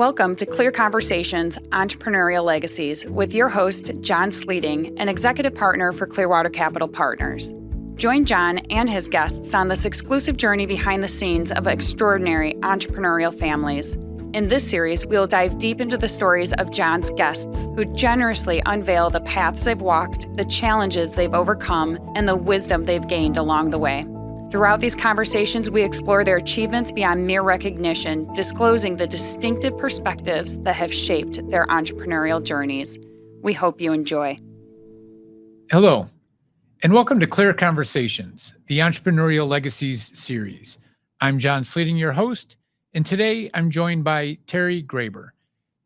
Welcome to Clear Conversations, Entrepreneurial Legacies with your host, John Sleeting, an executive partner for Clearwater Capital Partners. Join John and his guests on this exclusive journey behind the scenes of extraordinary entrepreneurial families. In this series, we will dive deep into the stories of John's guests, who generously unveil the paths they've walked, the challenges they've overcome, and the wisdom they've gained along the way. Throughout these conversations, we explore their achievements beyond mere recognition, disclosing the distinctive perspectives that have shaped their entrepreneurial journeys. We hope you enjoy. Hello, and welcome to Clear Conversations, the Entrepreneurial Legacies series. I'm John Sleeting, your host, and today I'm joined by Terry Graber.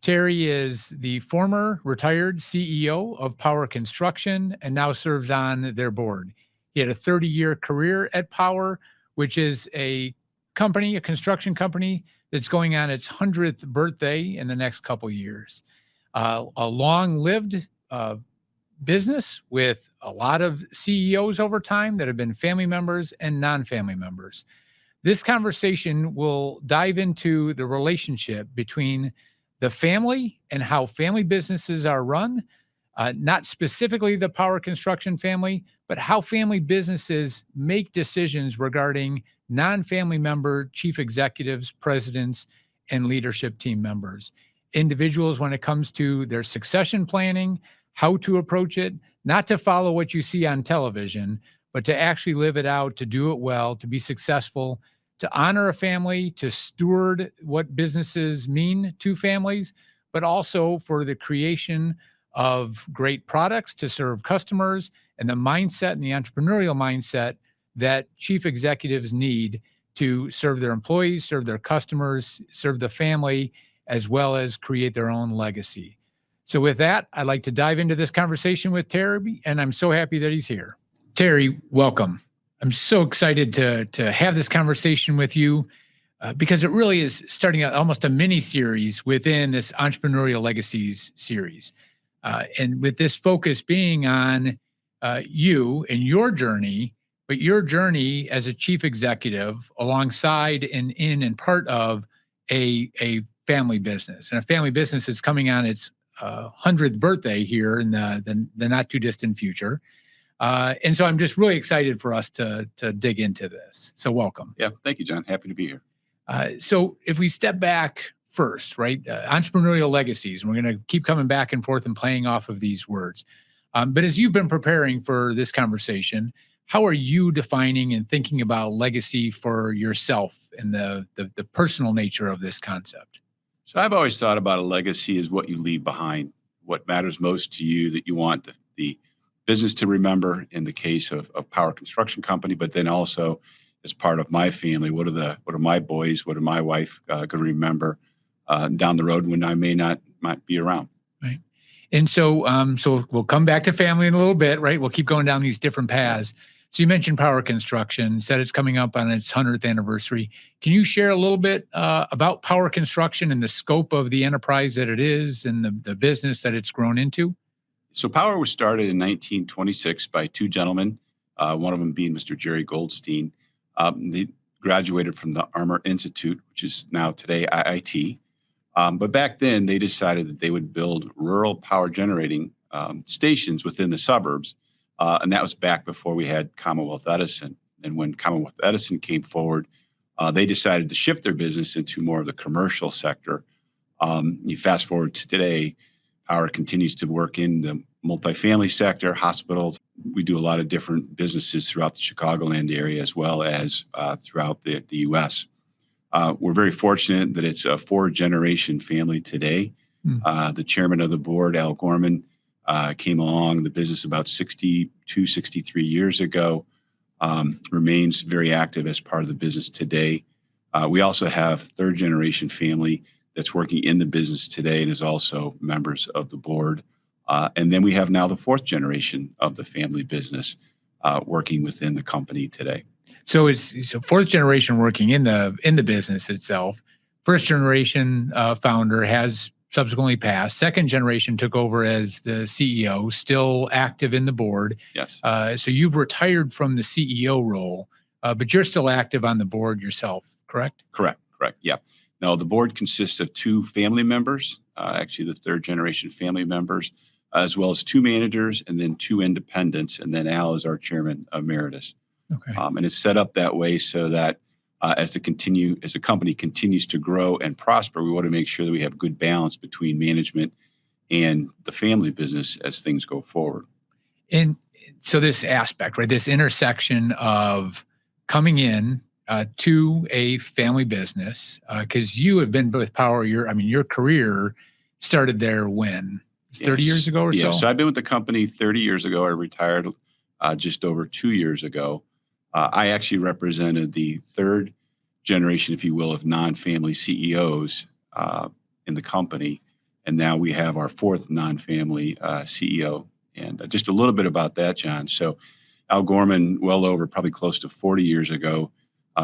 Terry is the former retired CEO of Power Construction and now serves on their board. He had a 30-year career at Power, which is a construction company that's going on its 100th birthday in the next couple years. A long-lived business with a lot of CEOs over time that have been family members and non-family members. This conversation will dive into the relationship between the family and how family businesses are run, not specifically the Power Construction family, but how family businesses make decisions regarding non-family member chief executives, presidents, and leadership team members. Individuals, when it comes to their succession planning, how to approach it, not to follow what you see on television, but to actually live it out, to do it well, to be successful, to honor a family, to steward what businesses mean to families, but also for the creation of great products to serve customers and the mindset and the entrepreneurial mindset that chief executives need to serve their employees, serve their customers, serve the family, as well as create their own legacy. So with that, I'd like to dive into this conversation with Terry, and I'm so happy that he's here. Terry, welcome. I'm so excited to have this conversation with you because it really is starting out almost a mini series within this Entrepreneurial Legacies series. And with this focus being on you and your journey, but your journey as a chief executive alongside and in and part of a family business. And a family business is coming on its 100th birthday here in the not too distant future. And so I'm just really excited for us to dig into this. So welcome. Yeah, thank you, John. Happy to be here. So if we step back first, right? Entrepreneurial legacies, and we're going to keep coming back and forth and playing off of these words. But as you've been preparing for this conversation, how are you defining and thinking about legacy for yourself and the personal nature of this concept? So I've always thought about a legacy as what you leave behind, what matters most to you that you want the business to remember in the case of Power Construction Company, but then also as part of my family, what are my boys, what are my wife going to remember down the road when I might be around. Right. And so we'll come back to family in a little bit, right? We'll keep going down these different paths. So you mentioned Power Construction, said it's coming up on its 100th anniversary. Can you share a little bit about Power Construction and the scope of the enterprise that it is and the business that it's grown into? So Power was started in 1926 by two gentlemen, one of them being Mr. Jerry Goldstein. They graduated from the Armor Institute, which is now today IIT. But back then, they decided that they would build rural power generating stations within the suburbs. And that was back before we had Commonwealth Edison. And when Commonwealth Edison came forward, they decided to shift their business into more of the commercial sector. You fast forward to today, Power continues to work in the multifamily sector, hospitals. We do a lot of different businesses throughout the Chicagoland area as well as throughout the U.S. We're very fortunate that it's a four-generation family today. The chairman of the board, Al Gorman, came along the business about 62, 63 years ago, remains very active as part of the business today. We also have third-generation family that's working in the business today and is also members of the board. And then we have now the fourth generation of the family business working within the company today. So it's fourth generation working in the business itself. First generation founder has subsequently passed. Second generation took over as the CEO, still active in the board. Yes. So you've retired from the CEO role, but you're still active on the board yourself, correct? Correct. Yeah. Now, the board consists of 2 family members, actually the third generation family members, as well as 2 managers and then 2 independents. And then Al is our chairman emeritus. Okay. And it's set up that way so that as the company continues to grow and prosper, we want to make sure that we have good balance between management and the family business as things go forward. And so this aspect, right, this intersection of coming in to a family business, because you have been with Power, your career started there when? 30 years ago or so? Yeah, so I've been with the company 30 years ago. I retired just over 2 years ago. I actually represented the third generation, if you will, of non-family CEOs in the company. And now we have our 4th non-family CEO. And just a little bit about that, John. So Al Gorman, well over probably close to 40 years ago,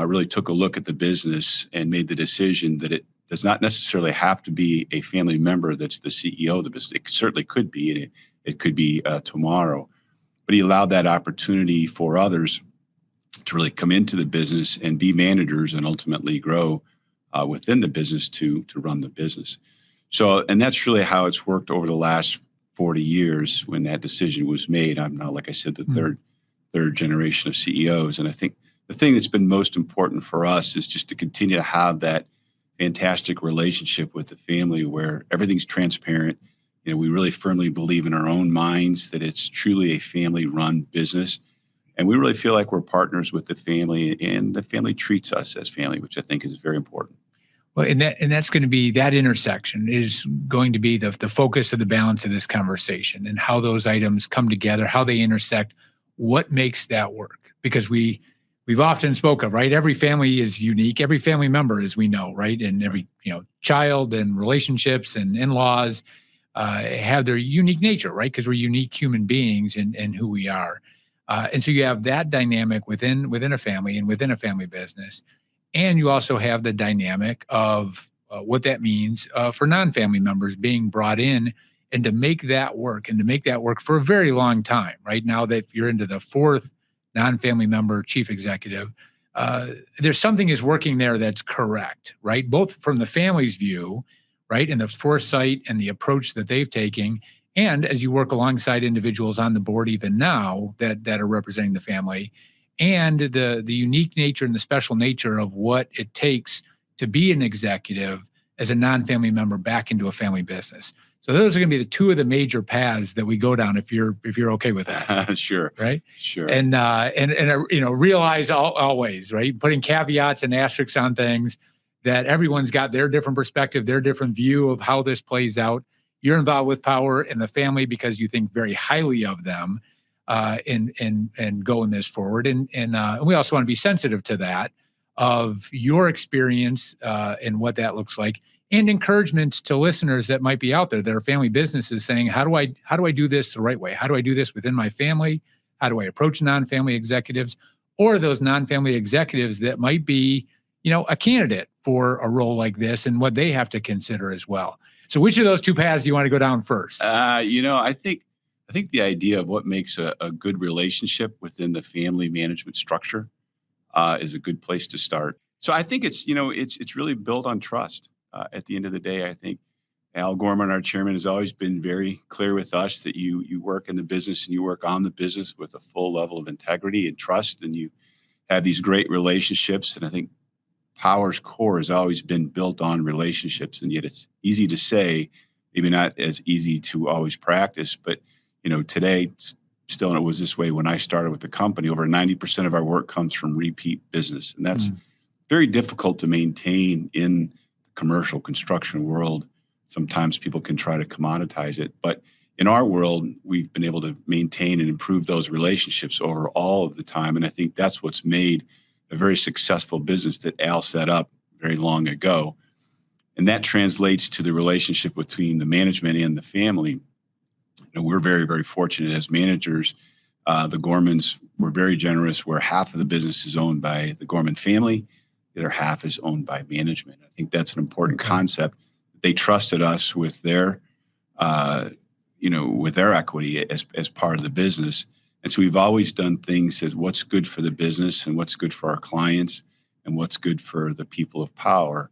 really took a look at the business and made the decision that it does not necessarily have to be a family member that's the CEO of the business. It certainly could be, and it could be tomorrow. But he allowed that opportunity for others to really come into the business and be managers and ultimately grow within the business to run the business. So, and that's really how it's worked over the last 40 years when that decision was made. I'm now, like I said, the third generation of CEOs. And I think the thing that's been most important for us is just to continue to have that fantastic relationship with the family where everything's transparent. You know, we really firmly believe in our own minds that it's truly a family-run business. And we really feel like we're partners with the family, and the family treats us as family, which I think is very important. Well, and that's going to be, that intersection is going to be the focus of the balance of this conversation, and how those items come together, how they intersect, what makes that work. Because we've often spoke of, right? Every family is unique. Every family member, as we know, right? And every child and relationships and in-laws have their unique nature, right? Because we're unique human beings in who we are. And so you have that dynamic within a family and within a family business. And you also have the dynamic of what that means for non-family members being brought in, and to make that work, and to make that work for a very long time. Right now, that you're into the 4th non-family member chief executive, there's something is working there that's correct, right? Both from the family's view, right, and the foresight and the approach that they've taken, and as you work alongside individuals on the board even now that are representing the family, and the unique nature and the special nature of what it takes to be an executive as a non-family member back into a family business. So those are going to be the 2 of the major paths that we go down, if you're okay with that. Sure. Right. Sure. And realize always, right, putting caveats and asterisks on things, that everyone's got their different perspective, their different view of how this plays out. You're involved with Power and the family because you think very highly of them, and going this forward. And we also want to be sensitive to that, of your experience and what that looks like, and encouragements to listeners that might be out there that are family businesses saying, how do I do this the right way? How do I do this within my family? How do I approach non-family executives, or those non-family executives that might be, a candidate for a role like this, and what they have to consider as well. So which of those 2 paths do you want to go down first? I think the idea of what makes a good relationship within the family management structure is a good place to start. So I think it's really built on trust. At the end of the day, I think Al Gorman, our chairman, has always been very clear with us that you work in the business and you work on the business with a full level of integrity and trust, and you have these great relationships. And I think Power's core has always been built on relationships, and yet it's easy to say, maybe not as easy to always practice. But today, still, and it was this way when I started with the company, over 90% of our work comes from repeat business, and that's very difficult to maintain in the commercial construction world. Sometimes people can try to commoditize it, but in our world, we've been able to maintain and improve those relationships over all of the time, and I think that's what's made a very successful business that Al set up very long ago. And that translates to the relationship between the management and the family. We're very, very fortunate as managers. The Gormans were very generous, where half of the business is owned by the Gorman family, the other half is owned by management. I think that's an important concept. They trusted us with their equity as part of the business. And so we've always done things as what's good for the business and what's good for our clients and what's good for the people of Power.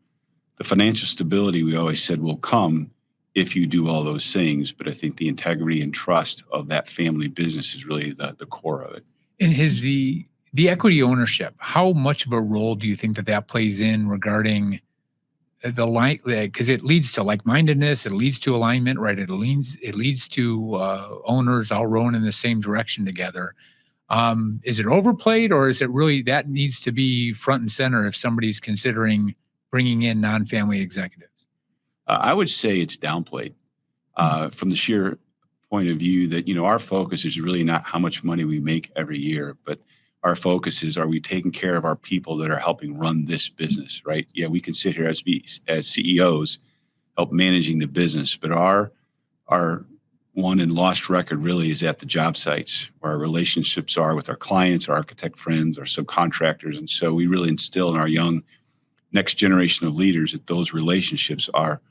the financial stability we always said will come if you do all those things. But I think the integrity and trust of that family business is really the core of it. And is the equity ownership, how much of a role do you think that plays in regarding the line? Because it leads to like-mindedness, it leads to alignment, right? It leads to owners all rowing in the same direction together. Is it overplayed, or is it really that needs to be front and center if somebody's considering bringing in non-family executives? I would say it's downplayed from the sheer point of view that, our focus is really not how much money we make every year, but our focus is, are we taking care of our people that are helping run this business, right? Yeah, we can sit here as CEOs, help managing the business, but our won and lost record really is at the job sites, where our relationships are with our clients, our architect friends, our subcontractors. And so we really instill in our young next generation of leaders that those relationships are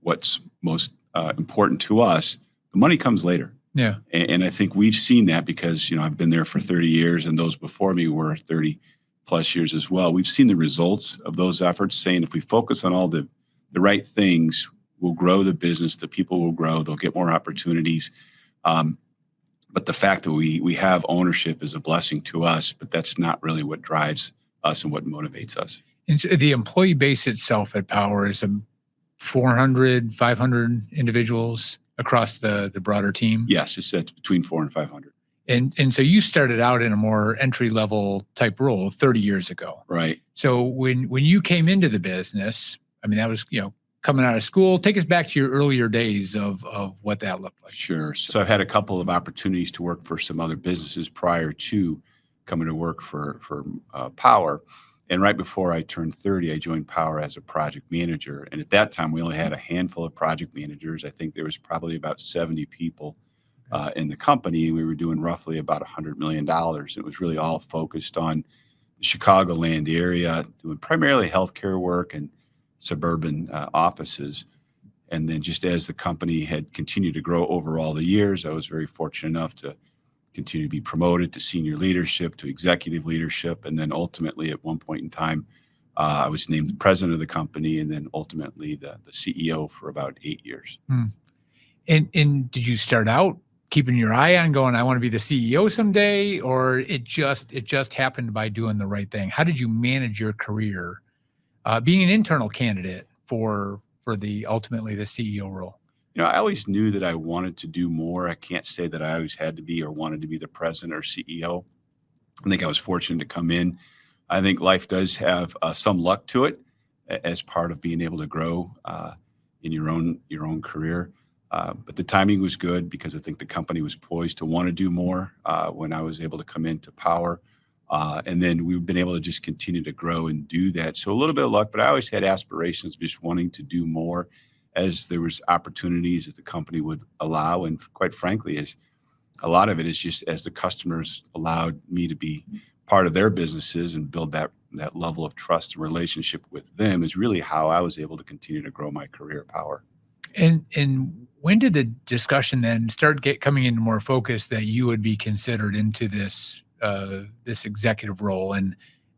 what's most important to us. The money comes later. Yeah. And I think we've seen that because, I've been there for 30 years and those before me were 30 plus years as well. We've seen the results of those efforts, saying if we focus on all the right things, we'll grow the business, the people will grow, they'll get more opportunities. But the fact that we have ownership is a blessing to us, but that's not really what drives us and what motivates us. And so the employee base itself at Power is 400, 500 individuals across the broader team? Yes, it's between 400 and 500. And so you started out in a more entry-level type role 30 years ago. Right. So when you came into the business, I mean, that was, coming out of school. Take us back to your earlier days of what that looked like. Sure. So I've had a couple of opportunities to work for some other businesses prior to coming to work for Power. And right before I turned 30, I joined Power as a project manager. And at that time, we only had a handful of project managers. I think there was probably about 70 people in the company. We were doing roughly about $100 million. It was really all focused on the Chicagoland area, doing primarily healthcare work and suburban offices. And then just as the company had continued to grow over all the years, I was very fortunate enough to continue to be promoted to senior leadership, to executive leadership. And then ultimately at one point in time, I was named the president of the company and then ultimately the CEO for about 8 years. And did you start out keeping your eye on going, I want to be the CEO someday, or it just happened by doing the right thing? How did you manage your career being an internal candidate for ultimately the CEO role? I always knew that I wanted to do more. I can't say that I always had to be or wanted to be the president or CEO. I think I was fortunate to come in. I think life does have some luck to it as part of being able to grow in your own career. But the timing was good because I think the company was poised to want to do more when I was able to come into Power. And then we've been able to just continue to grow and do that. So a little bit of luck, but I always had aspirations of just wanting to do more as there was opportunities that the company would allow. And quite frankly, as a lot of it is just as the customers allowed me to be part of their businesses and build that level of trust and relationship with them is really how I was able to continue to grow my career at Power. And when did the discussion then start coming into more focus that you would be considered into this executive role,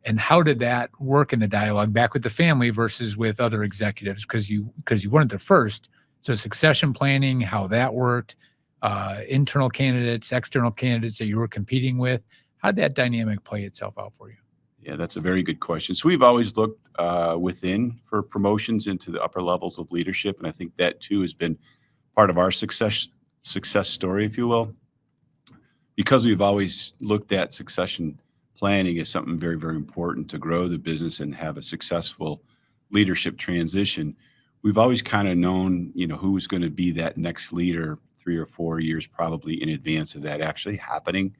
and how did that work in the dialogue back with the family versus with other executives? Because you weren't the first. So succession planning, how that worked, internal candidates, external candidates that you were competing with, how did that dynamic play itself out for you? Yeah, that's a very good question. So we've always looked within for promotions into the upper levels of leadership, and I think that too has been part of our success story, if you will. Because we've always looked at succession planning as something very, very important to grow the business and have a successful leadership transition, we've always kind of known, who's going to be that next leader 3 or 4 years probably in advance of that actually happening.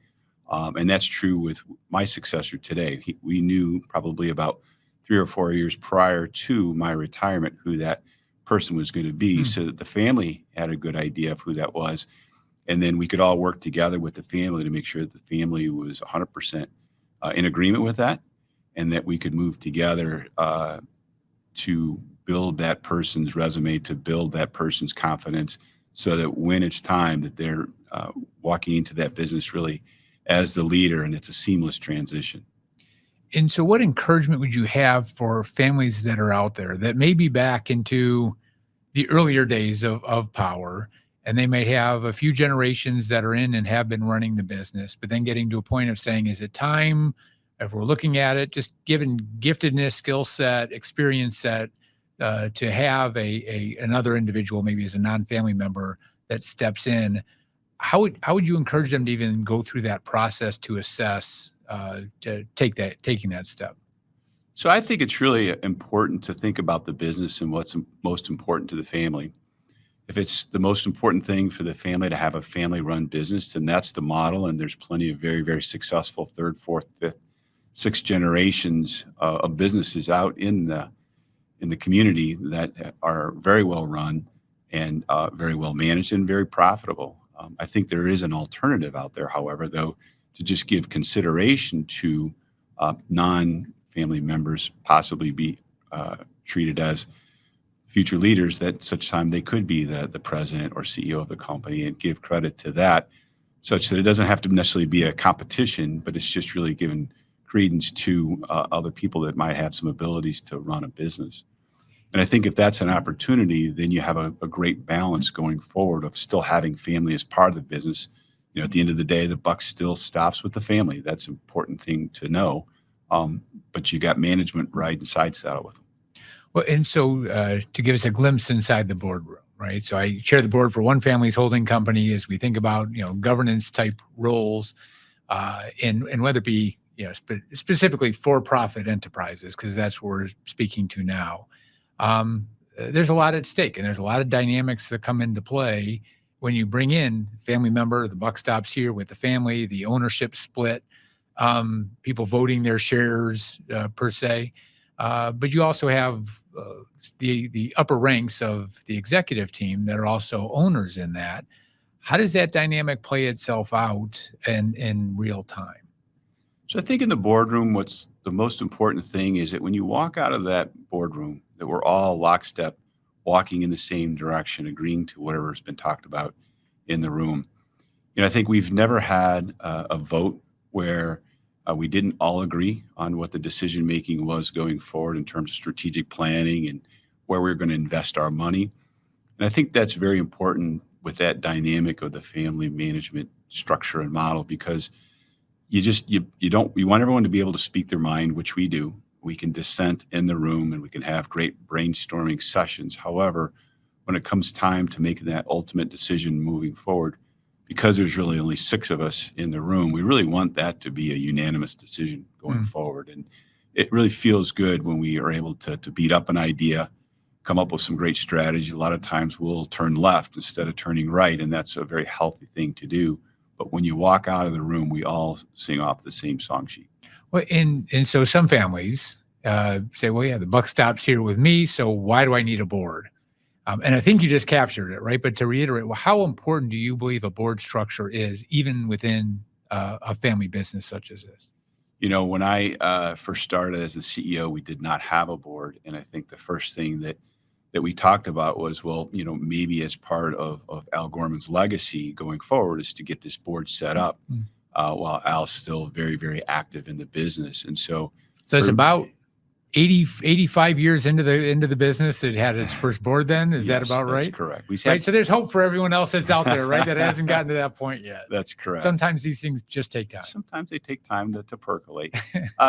And that's true with my successor today. We knew probably about 3 or 4 years prior to my retirement who that person was going to be, so that the family had a good idea of who that was. And then we could all work together with the family to make sure that the family was 100% in agreement with that, and that we could move together to build that person's resume, to build that person's confidence, so that when it's time that they're walking into that business really as the leader, and it's a seamless transition. And so what encouragement would you have for families that are out there that may be back into the earlier days of power, and they might have a few generations that are in and have been running the business, but then getting to a point of saying, is it time, if we're looking at it, just given giftedness, skill set, experience set, to have another individual, maybe as a non-family member, that steps in? How would you encourage them to even go through that process to assess, to taking that step? So I think it's really important to think about the business and what's most important to the family. If it's the most important thing for the family to have a family-run business, then that's the model. And there's plenty of very, very successful third, fourth, fifth, sixth generations of businesses out in the community that are very well run and very well managed and very profitable. I think there is an alternative out there, however, though, to just give consideration to non-family members possibly be treated as future leaders, that such time they could be the president or CEO of the company, and give credit to that, such that it doesn't have to necessarily be a competition, but it's just really giving credence to other people that might have some abilities to run a business. And I think if that's an opportunity, then you have a great balance going forward of still having family as part of the business. At the end of the day, the buck still stops with the family. That's an important thing to know. But you got management right inside saddle with them. Well, and so to give us a glimpse inside the boardroom, right? So I chair the board for one family's holding company as we think about, governance type roles, and whether it be, specifically for-profit enterprises, because that's what we're speaking to now. There's a lot at stake, and there's a lot of dynamics that come into play when you bring in family member. The buck stops here with the family, the ownership split, people voting their shares per se. But you also have the upper ranks of the executive team that are also owners in that. How does that dynamic play itself out in real time? So I think in the boardroom, what's the most important thing is that when you walk out of that boardroom, that we're all lockstep, walking in the same direction, agreeing to whatever's been talked about in the room. I think we've never had a vote where we didn't all agree on what the decision making was going forward in terms of strategic planning and where we're going to invest our money. And I think that's very important with that dynamic of the family management structure and model, because you want everyone to be able to speak their mind, which we do. We can dissent in the room and we can have great brainstorming sessions. However, when it comes time to making that ultimate decision moving forward, because there's really only 6 of us in the room, we really want that to be a unanimous decision going forward. And it really feels good when we are able to beat up an idea, come up with some great strategy. A lot of times we'll turn left instead of turning right, and that's a very healthy thing to do. But when you walk out of the room, we all sing off the same song sheet. Well, and so some families say, well, yeah, the buck stops here with me, so why do I need a board? And I think you just captured it, right? But to reiterate, well, how important do you believe a board structure is, even within a family business such as this? When I first started as the CEO, we did not have a board. And I think the first thing that we talked about was, well, maybe as part of Al Gorman's legacy going forward is to get this board set up while Al's still very, very active in the business. And so it's about 85 years into the business, it had its first board then? Is that about right? That's correct. Right. So there's hope for everyone else that's out there, right? That hasn't gotten to that point yet. That's correct. Sometimes these things just take time. Sometimes they take time to percolate.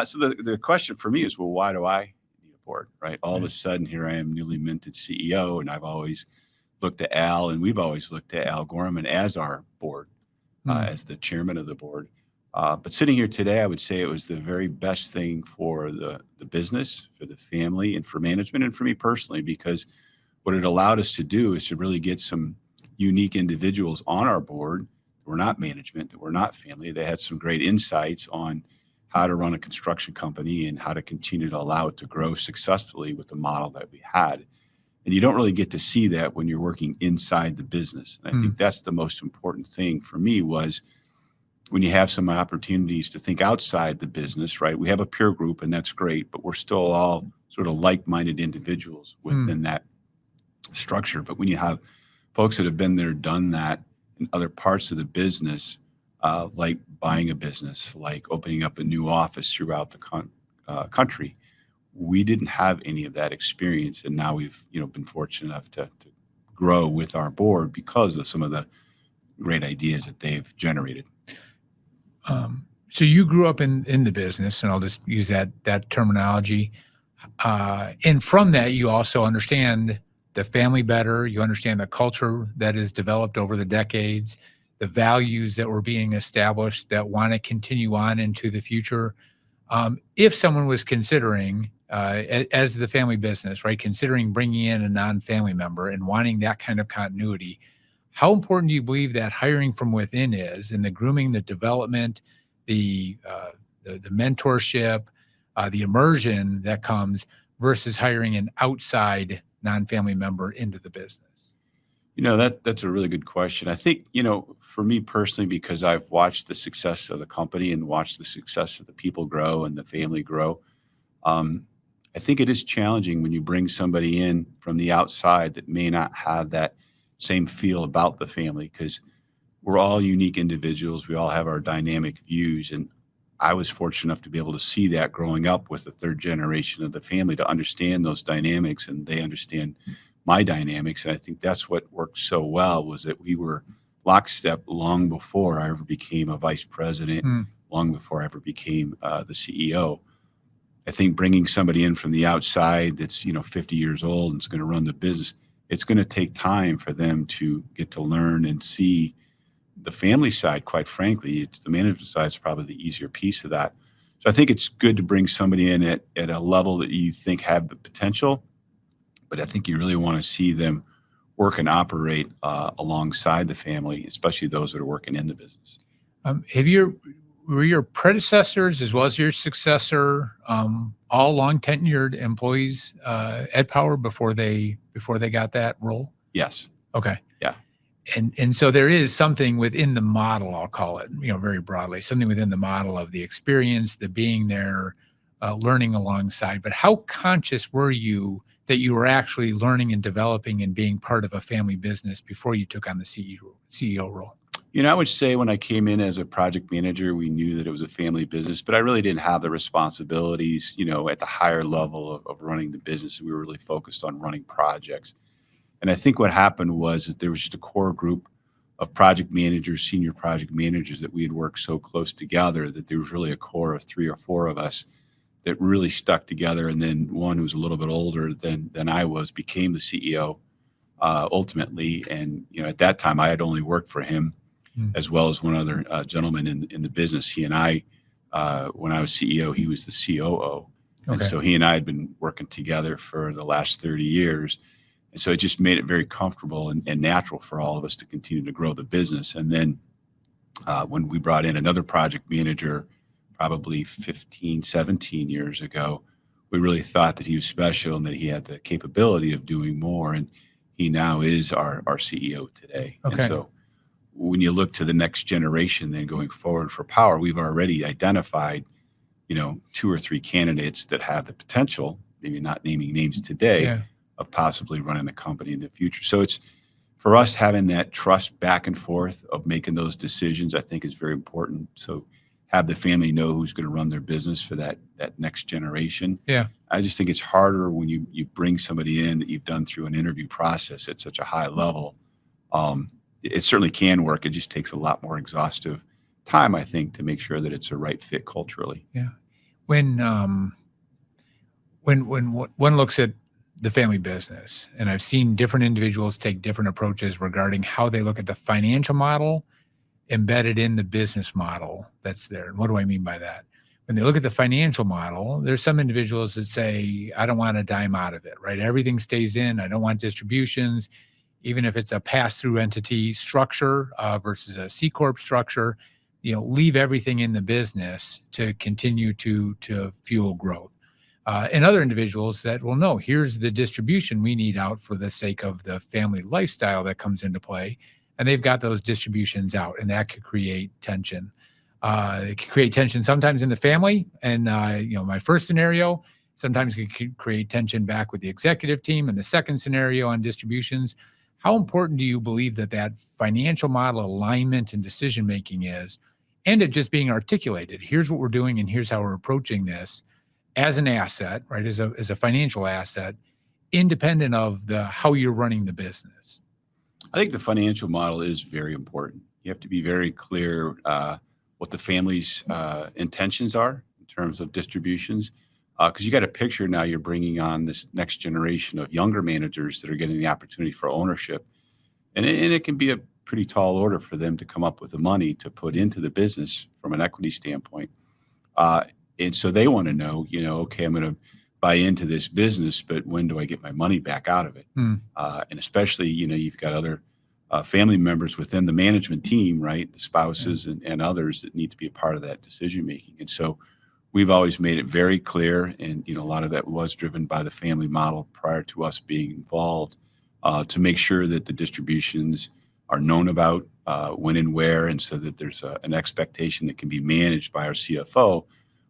So the question for me is, well, why do I need a board, right? All of a sudden, here I am, newly minted CEO, and I've always looked at Al, and we've always looked at Al Gorman as our board, as the chairman of the board. But sitting here today, I would say it was the very best thing for the business, for the family, and for management, and for me personally, because what it allowed us to do is to really get some unique individuals on our board that were not management, that were not family. They had some great insights on how to run a construction company and how to continue to allow it to grow successfully with the model that we had. And you don't really get to see that when you're working inside the business. And I think that's the most important thing for me, was when you have some opportunities to think outside the business, right? We have a peer group, and that's great, but we're still all sort of like-minded individuals within that structure. But when you have folks that have been there, done that in other parts of the business, like buying a business, like opening up a new office throughout country. We didn't have any of that experience, and now we've been fortunate enough to grow with our board because of some of the great ideas that they've generated. So you grew up in the business, and I'll just use that terminology. And from that, you also understand the family better. You understand the culture that is developed over the decades, the values that were being established that want to continue on into the future. If someone was considering, as the family business, right, considering bringing in a non-family member and wanting that kind of continuity, how important do you believe that hiring from within is, and the grooming, the development, the mentorship, the immersion that comes versus hiring an outside non-family member into the business? That's a really good question. I think, for me personally, because I've watched the success of the company and watched the success of the people grow and the family grow, I think it is challenging when you bring somebody in from the outside that may not have that same feel about the family, because we're all unique individuals. We all have our dynamic views. And I was fortunate enough to be able to see that growing up with the third generation of the family, to understand those dynamics, and they understand my dynamics. And I think that's what worked so well, was that we were lockstep long before I ever became a vice president, long before I ever became the CEO. I think bringing somebody in from the outside that's 50 years old and is going to run the business, it's going to take time for them to get to learn and see the family side. Quite frankly, it's the management side is probably the easier piece of that. So I think it's good to bring somebody in at a level that you think have the potential, but I think you really want to see them work and operate alongside the family, especially those that are working in the business. Were your predecessors as well as your successor all long tenured employees at Power before they got that role? Yes. Okay. Yeah. And so there is something within the model, I'll call it, very broadly, something within the model of the experience, the being there, learning alongside. But how conscious were you that you were actually learning and developing and being part of a family business before you took on the CEO role? I would say when I came in as a project manager, we knew that it was a family business, but I really didn't have the responsibilities, at the higher level of running the business. We were really focused on running projects. And I think what happened was that there was just a core group of project managers, senior project managers, that we had worked so close together that there was really a core of 3 or 4 of us that really stuck together. And then one who was a little bit older than I was became the CEO ultimately. And, at that time, I had only worked for him, as well as one other gentleman in the business. He and I, when I was CEO, he was the COO. And so he and I had been working together for the last 30 years. And so it just made it very comfortable and natural for all of us to continue to grow the business. And then when we brought in another project manager, probably 15, 17 years ago, we really thought that he was special and that he had the capability of doing more. And he now is our CEO today. Okay. And so when you look to the next generation, then going forward for Power, we've already identified, 2 or 3 candidates that have the potential, maybe not naming names today, of possibly running the company in the future. So it's, for us, having that trust back and forth of making those decisions, I think is very important. So have the family know who's going to run their business for that next generation. Yeah. I just think it's harder when you bring somebody in that you've done through an interview process at such a high level. It certainly can work. It just takes a lot more exhaustive time, I think, to make sure that it's a right fit culturally. Yeah. When one looks at the family business, and I've seen different individuals take different approaches regarding how they look at the financial model embedded in the business model that's there. And what do I mean by that? When they look at the financial model, there's some individuals that say, I don't want a dime out of it, right? Everything stays in. I don't want distributions. Even if it's a pass-through entity structure versus a C Corp structure, leave everything in the business to continue to fuel growth. And other individuals that, well, no, here's the distribution we need out for the sake of the family lifestyle that comes into play. And they've got those distributions out, and that could create tension. It could create tension sometimes in the family. And, my first scenario, sometimes it could create tension back with the executive team. And the second scenario on distributions, how important do you believe that financial model alignment and decision-making is, and it just being articulated? Here's what we're doing, and here's how we're approaching this. as an asset, right? As a financial asset, independent of how you're running the business? I think the financial model is very important. You have to be very clear what the family's intentions are in terms of distributions, because you got a picture now. You're bringing on this next generation of younger managers that are getting the opportunity for ownership, and it can be a pretty tall order for them to come up with the money to put into the business from an equity standpoint. And so they want to know, okay, I'm going to buy into this business, but when do I get my money back out of it? And especially, you've got other family members within the management team, right? The spouses and others that need to be a part of that decision making. And so we've always made it very clear, and a lot of that was driven by the family model prior to us being involved, to make sure that the distributions are known about when and where, and so that there's an expectation that can be managed by our CFO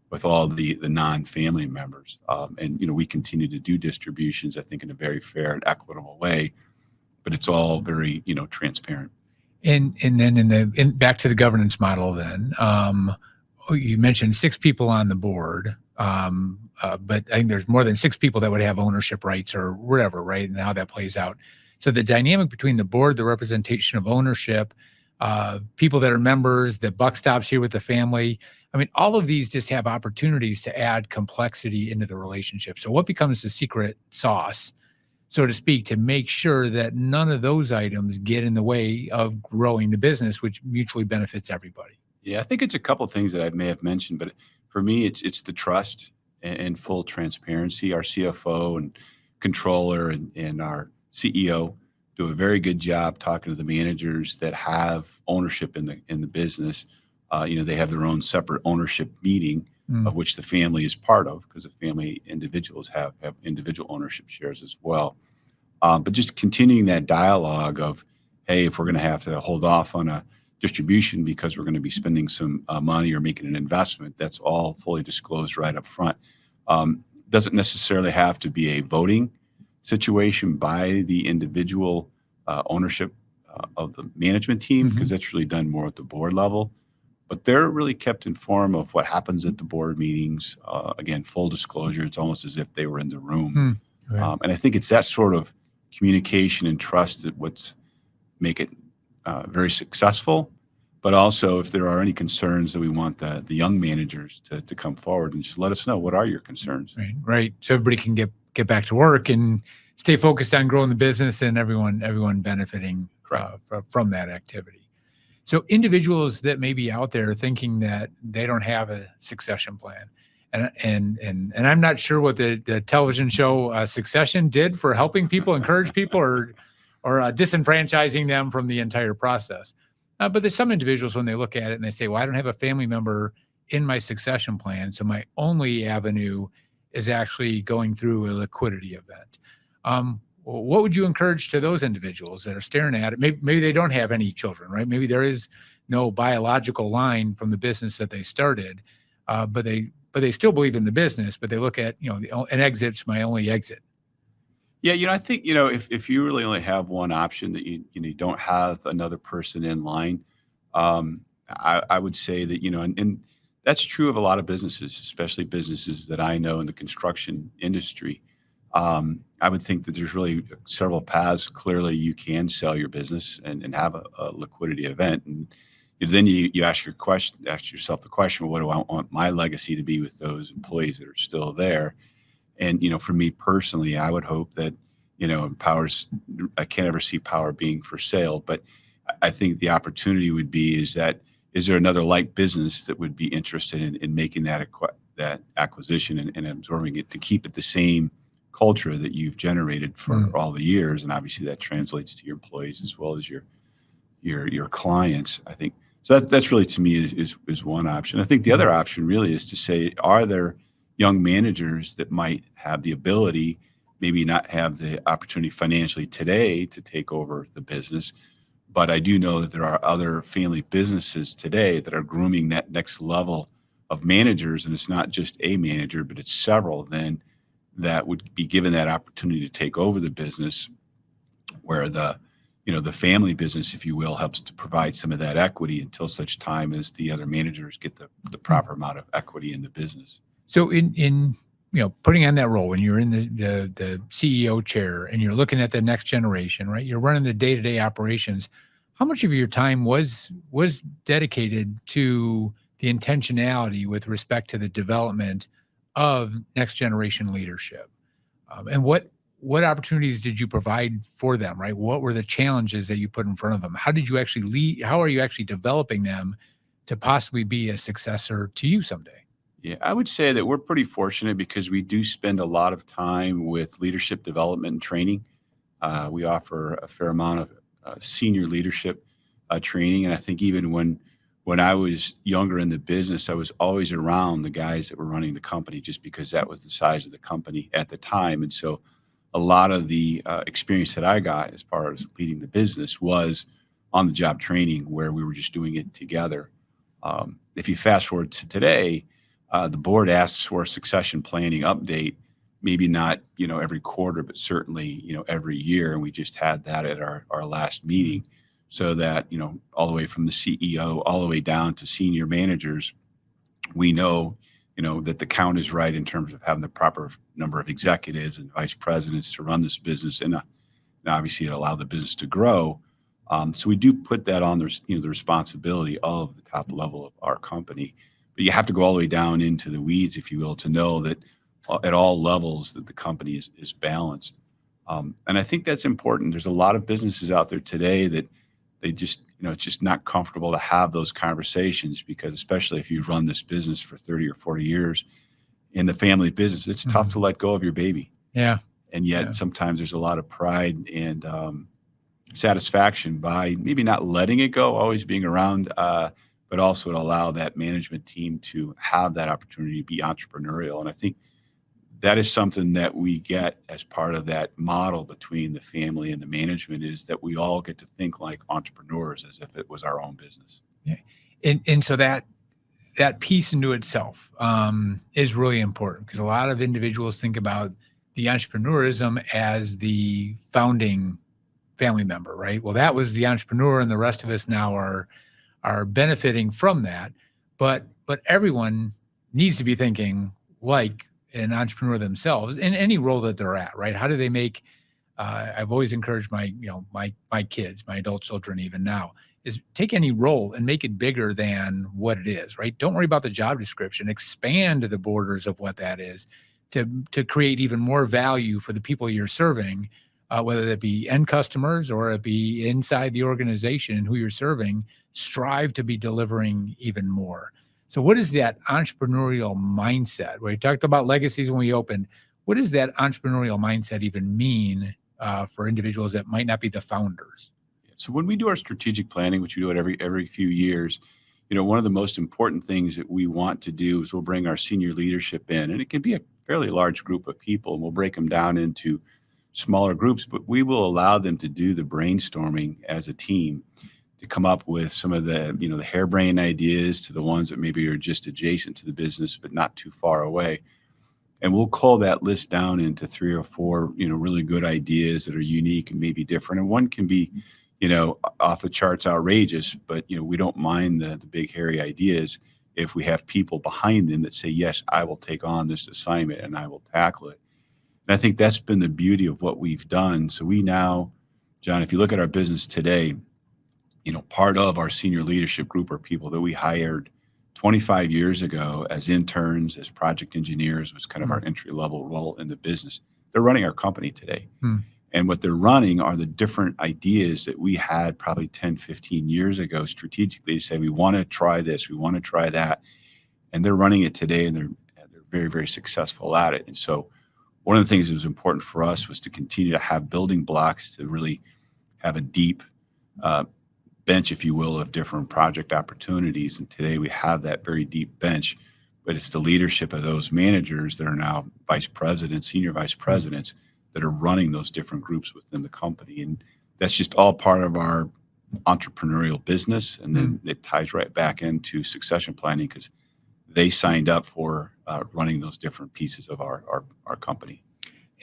with all the non-family members. And we continue to do distributions, I think, in a very fair and equitable way, but it's all very transparent. And then back to the governance model then. You mentioned 6 people on the board, but I think there's more than 6 people that would have ownership rights or whatever, right? And how that plays out. So the dynamic between the board, the representation of ownership, people that are members, the buck stops here with the family. I mean, all of these just have opportunities to add complexity into the relationship. So what becomes the secret sauce, so to speak, to make sure that none of those items get in the way of growing the business, which mutually benefits everybody? Yeah, I think it's a couple of things that I may have mentioned, but for me, it's the trust and full transparency. Our CFO and controller and our CEO do a very good job talking to the managers that have ownership in the business. They have their own separate ownership meeting, of which the family is part of, because the family individuals have individual ownership shares as well. But just continuing that dialogue of, hey, if we're going to have to hold off on a distribution because we're going to be spending some money or making an investment, that's all fully disclosed right up front. Doesn't necessarily have to be a voting situation by the individual ownership of the management team, because that's really done more at the board level. But they're really kept informed of what happens at the board meetings. Again, full disclosure. It's almost as if they were in the room. Right. And I think it's that sort of communication and trust that what's make it very successful. But also, if there are any concerns, that we want the young managers to come forward and just let us know, what are your concerns? Right. So everybody can get back to work and stay focused on growing the business, and everyone benefiting from that activity. So individuals that may be out there thinking that they don't have a succession plan, and I'm not sure what the television show Succession did for helping people, encourage people, or disenfranchising them from the entire process. But there's some individuals, when they look at it and they say, well, I don't have a family member in my succession plan, so my only avenue is actually going through a liquidity event. What would you encourage to those individuals that are staring at it? Maybe they don't have any children, right? Maybe there is no biological line from the business that they started, but they still believe in the business, but they look at, an exit's my only exit. Yeah, I think, if you really only have one option, that you don't have another person in line, I would say that, and that's true of a lot of businesses, especially businesses that I know in the construction industry. I would think that there's really several paths. Clearly, you can sell your business and have a liquidity event. And then you ask yourself the question, well, what do I want my legacy to be with those employees that are still there? And, for me personally, I would hope that, I can't ever see Power being for sale, but I think the opportunity would be is there another like business that would be interested in making that acquisition and absorbing it, to keep it the same culture that you've generated for all the years. And obviously that translates to your employees as well as your clients, I think. So that's really, to me, is one option. I think the other option really is to say, are there young managers that might have the ability, maybe not have the opportunity financially today to take over the business, but I do know that there are other family businesses today that are grooming that next level of managers, and it's not just a manager, but it's several then that would be given that opportunity to take over the business, where the family business, if you will, helps to provide some of that equity until such time as the other managers get the proper amount of equity in the business. So in putting on that role when you're in the CEO chair and you're looking at the next generation, right? You're running the day-to-day operations. How much of your time was dedicated to the intentionality with respect to the development of next generation leadership? And what opportunities did you provide for them, right? What were the challenges that you put in front of them? How did you actually lead? How are you actually developing them to possibly be a successor to you someday? Yeah, I would say that we're pretty fortunate because we do spend a lot of time with leadership development and training. We offer a fair amount of senior leadership training, and I think even when I was younger in the business, I was always around the guys that were running the company, just because that was the size of the company at the time. And so, a lot of the experience that I got as far as leading the business was on the job training, where we were just doing it together. If you fast forward to today, the board asks for a succession planning update, maybe not, every quarter, but certainly, every year. And we just had that at our last meeting, so that, all the way from the CEO all the way down to senior managers, we know, that the count is right in terms of having the proper number of executives and vice presidents to run this business. And obviously it allowed the business to grow. So we do put that on the responsibility of the top level of our company. But you have to go all the way down into the weeds, if you will, to know that at all levels that the company is balanced. And I think that's important. There's a lot of businesses out there today that they just, it's just not comfortable to have those conversations, because especially if you've run this business for 30 or 40 years in the family business, it's tough to let go of your baby. Yeah. And yet sometimes there's a lot of pride and satisfaction by maybe not letting it go, always being around, but also to allow that management team to have that opportunity to be entrepreneurial. And I think that is something that we get as part of that model between the family and the management, is that we all get to think like entrepreneurs as if it was our own business. Yeah. And so that piece into itself is really important, because a lot of individuals think about the entrepreneurism as the founding family member, right? Well, that was the entrepreneur, and the rest of us now are benefiting from that. But everyone needs to be thinking like an entrepreneur themselves in any role that they're at, right? How do they make, I've always encouraged my kids, my adult children, even now, is take any role and make it bigger than what it is, right? Don't worry about the job description, expand the borders of what that is to create even more value for the people you're serving, whether that be end customers or it be inside the organization and who you're serving. Strive to be delivering even more. So what is that entrepreneurial mindset? We talked about legacies when we opened. What does that entrepreneurial mindset even mean for individuals that might not be the founders? So when we do our strategic planning, which we do it every few years, one of the most important things that we want to do is we'll bring our senior leadership in, and it can be a fairly large group of people, and we'll break them down into smaller groups, but we will allow them to do the brainstorming as a team to come up with some of the, the harebrained ideas to the ones that maybe are just adjacent to the business, but not too far away. And we'll cull that list down into 3 or 4, really good ideas that are unique and maybe different. And one can be, off the charts outrageous, but, we don't mind the big, hairy ideas if we have people behind them that say, yes, I will take on this assignment and I will tackle it. And I think that's been the beauty of what we've done. So we now, John, if you look at our business today, part of our senior leadership group are people that we hired 25 years ago as interns, as project engineers, was kind of our entry level role in the business. They're running our company today. And what they're running are the different ideas that we had probably 10, 15 years ago strategically to say, we want to try this, we want to try that. And they're running it today, and they're very, very successful at it. And so one of the things that was important for us was to continue to have building blocks to really have a deep bench, if you will, of different project opportunities. And today we have that very deep bench, but it's the leadership of those managers that are now vice presidents, senior vice presidents, that are running those different groups within the company. And that's just all part of our entrepreneurial business. And then it ties right back into succession planning, because they signed up for running those different pieces of our company.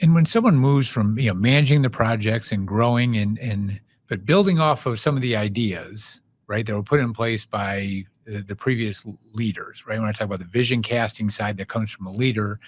And when someone moves from managing the projects and growing but building off of some of the ideas, right, that were put in place by the previous leaders, right? When I talk about the vision casting side that comes from a leader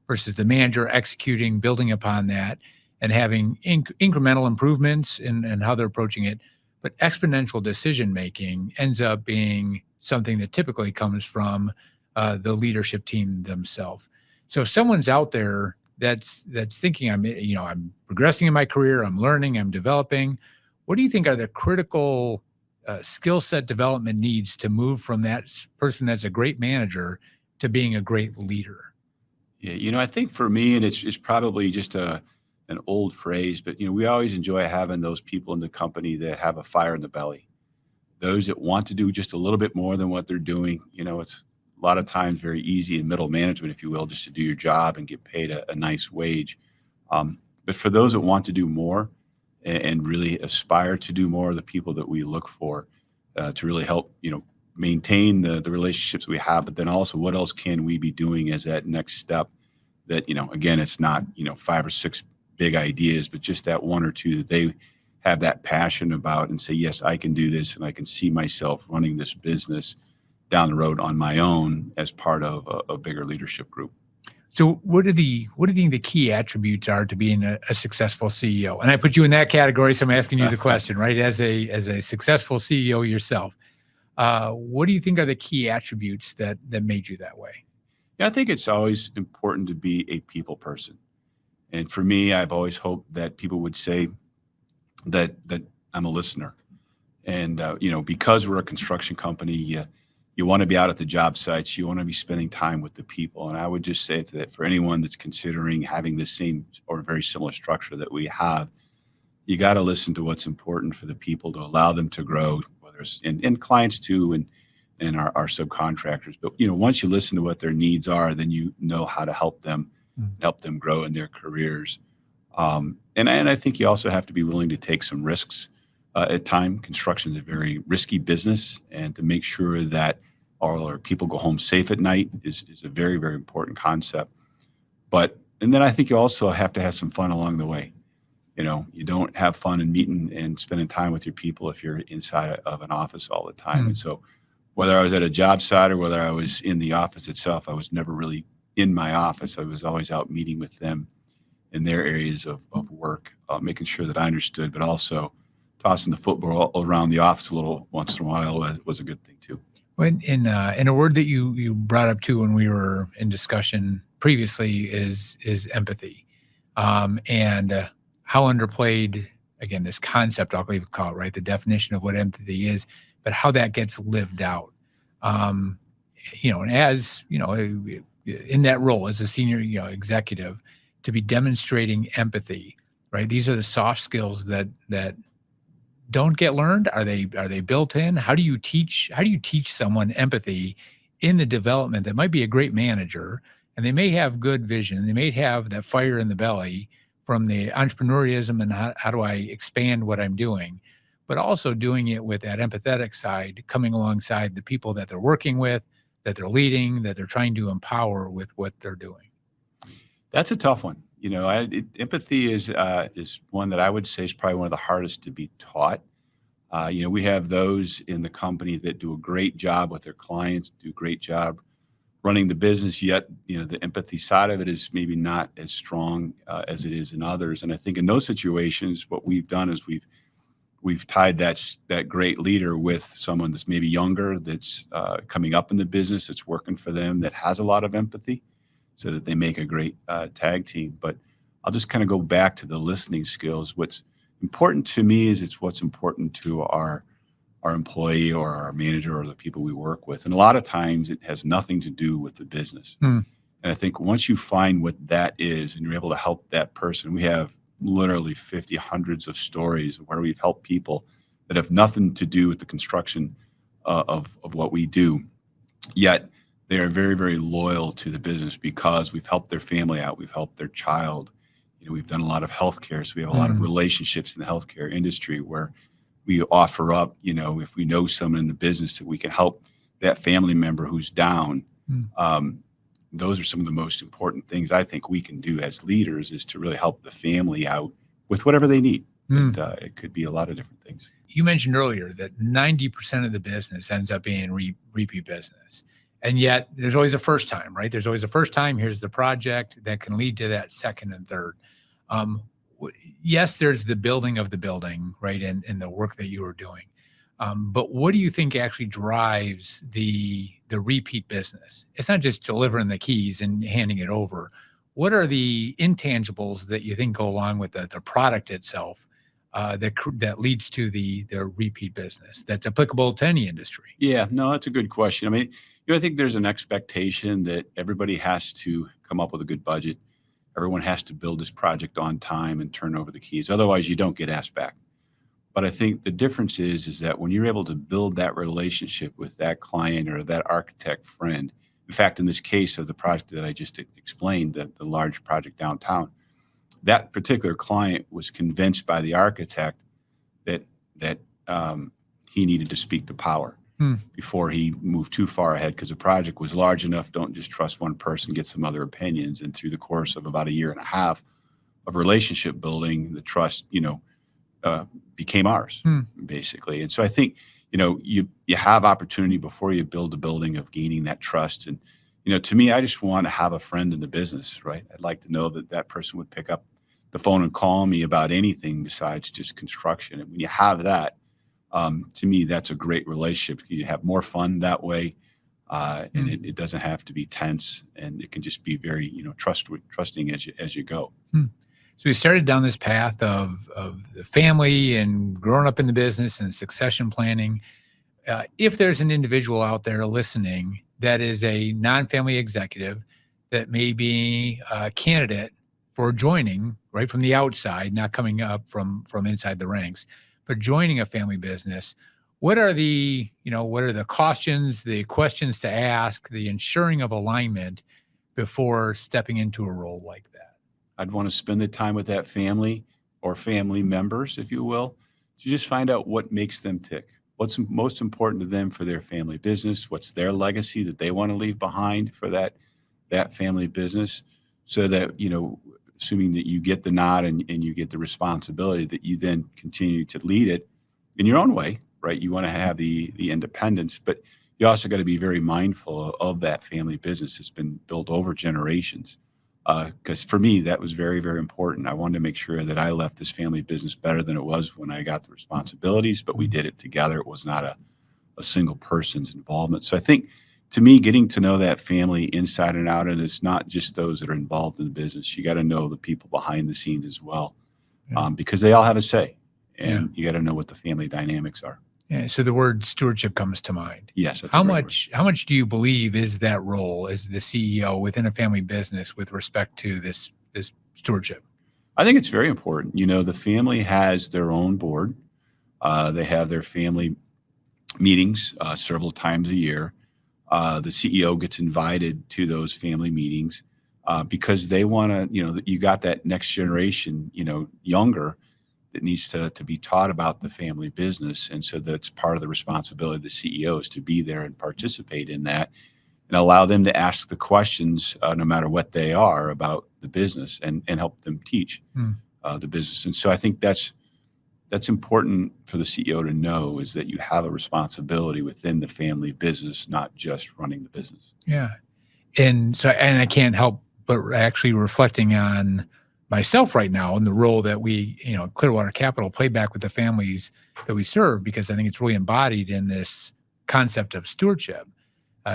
versus the manager executing, building upon that, and having incremental improvements in how they're approaching it. But exponential decision making ends up being something that typically comes from the leadership team themselves. So if someone's out there that's thinking I'm progressing in my career, I'm learning, I'm developing, what do you think are the critical skill set development needs to move from that person that's a great manager to being a great leader? Yeah, I think for me, and it's probably just an old phrase, but we always enjoy having those people in the company that have a fire in the belly. Those that want to do just a little bit more than what they're doing. It's a lot of times very easy in middle management, if you will, just to do your job and get paid a nice wage. But for those that want to do more and really aspire to do more, the people that we look for to really help, maintain the relationships we have, but then also what else can we be doing as that next step that, again, it's not, 5 or 6 big ideas, but just that 1 or 2 that they have that passion about and say, yes, I can do this and I can see myself running this business down the road on my own as part of a bigger leadership group. So what do you think the key attributes are to being a successful CEO? And I put you in that category, so I'm asking you the question, right? As a successful CEO yourself, what do you think are the key attributes that made you that way? Yeah, I think it's always important to be a people person. And for me, I've always hoped that people would say that I'm a listener. And, because we're a construction company, you want to be out at the job sites. You want to be spending time with the people. And I would just say that for anyone that's considering having the same or very similar structure that we have, you got to listen to what's important for the people to allow them to grow, whether it's and clients too, and our subcontractors. But, once you listen to what their needs are, then you know how to help them grow in their careers. And I think you also have to be willing to take some risks at times. Construction is a very risky business, and to make sure that all our people go home safe at night is a very, very important concept. And then I think you also have to have some fun along the way. You don't have fun in meeting and spending time with your people if you're inside of an office all the time. And so whether I was at a job site or whether I was in the office itself, I was never really in my office. I was always out meeting with them in their areas of work, making sure that I understood, but also tossing the football around the office a little once in a while was a good thing too. When in a word that you brought up too when we were in discussion previously is empathy, and how underplayed, again, this concept, I'll even call it, right, the definition of what empathy is, but how that gets lived out. And as in that role as a senior executive, to be demonstrating empathy, right? These are the soft skills that don't get learned. Are they built in? How do you teach someone empathy in the development that might be a great manager, and they may have good vision, they may have that fire in the belly from the entrepreneurism and how do I expand what I'm doing, but also doing it with that empathetic side, coming alongside the people that they're working with, that they're leading, that they're trying to empower with what they're doing. That's a tough one. Empathy is one that I would say is probably one of the hardest to be taught. We have those in the company that do a great job with their clients, do a great job running the business, yet, the empathy side of it is maybe not as strong as it is in others. And I think in those situations, what we've done is we've tied that great leader with someone that's maybe younger, that's coming up in the business, that's working for them, that has a lot of empathy, so that they make a great tag team. But I'll just kind of go back to the listening skills. What's important to me is it's what's important to our employee or our manager or the people we work with. And a lot of times it has nothing to do with the business. And I think once you find what that is and you're able to help that person, we have literally 50, hundreds of stories where we've helped people that have nothing to do with the construction of what we do, yet they are very, very loyal to the business because we've helped their family out. We've helped their child. We've done a lot of healthcare. So we have a lot of relationships in the healthcare industry where we offer up, if we know someone in the business that we can help that family member who's down. Those are some of the most important things I think we can do as leaders, is to really help the family out with whatever they need. It could be a lot of different things. You mentioned earlier that 90% of the business ends up being repeat business. And yet there's always a first time, right? There's always a first time. Here's the project that can lead to that second and third. Yes, there's the building of the building, right? And the work that you are doing. But what do you think actually drives the repeat business? It's not just delivering the keys and handing it over. What are the intangibles that you think go along with the product itself that leads to the repeat business that's applicable to any industry? Yeah, no, that's a good question. I mean, I think there's an expectation that everybody has to come up with a good budget. Everyone has to build this project on time and turn over the keys. Otherwise, you don't get asked back. But I think the difference is that when you're able to build that relationship with that client or that architect friend, in fact, in this case of the project that I just explained, the large project downtown, that particular client was convinced by the architect that he needed to speak to power before he moved too far ahead, because the project was large enough. Don't just trust one person, get some other opinions. And through the course of about a year and a half of relationship building, the trust, became ours, basically. And so I think, you have opportunity before you build a building of gaining that trust. And, to me, I just want to have a friend in the business, right? I'd like to know that person would pick up the phone and call me about anything besides just construction. And when you have that, to me, that's a great relationship. You have more fun that way. And it doesn't have to be tense, and it can just be very, trusting as you go. So we started down this path of the family and growing up in the business and succession planning. If there's an individual out there listening that is a non-family executive that may be a candidate for joining right from the outside, not coming up from inside the ranks, but joining a family business, what are the cautions, the questions to ask, the ensuring of alignment before stepping into a role like that? I'd want to spend the time with that family or family members, if you will, to just find out what makes them tick. What's most important to them for their family business? What's their legacy that they want to leave behind for that family business? So that, assuming that you get the nod and you get the responsibility, that you then continue to lead it in your own way, right? You want to have the independence, but you also got to be very mindful of that family business that's been built over generations. Because for me, that was very, very important. I wanted to make sure that I left this family business better than it was when I got the responsibilities, but we did it together. It was not a single person's involvement. So I think, to me, getting to know that family inside and out, and it's not just those that are involved in the business. You got to know the people behind the scenes as well, because they all have a say, and you got to know what the family dynamics are. Yeah, so the word stewardship comes to mind. Yes. That's how much do you believe is that role as the CEO within a family business with respect to this stewardship? I think it's very important. The family has their own board. They have their family meetings several times a year. The CEO gets invited to those family meetings because they want to, you got that next generation, younger, that needs to be taught about the family business. And so that's part of the responsibility of the CEO, is to be there and participate in that and allow them to ask the questions, no matter what they are, about the business and help them teach the business. And so I think that's important for the CEO to know, is that you have a responsibility within the family business, not just running the business. Yeah. And I can't help but actually reflecting on myself right now and the role that we, Clearwater Capital, play back with the families that we serve, because I think it's really embodied in this concept of stewardship.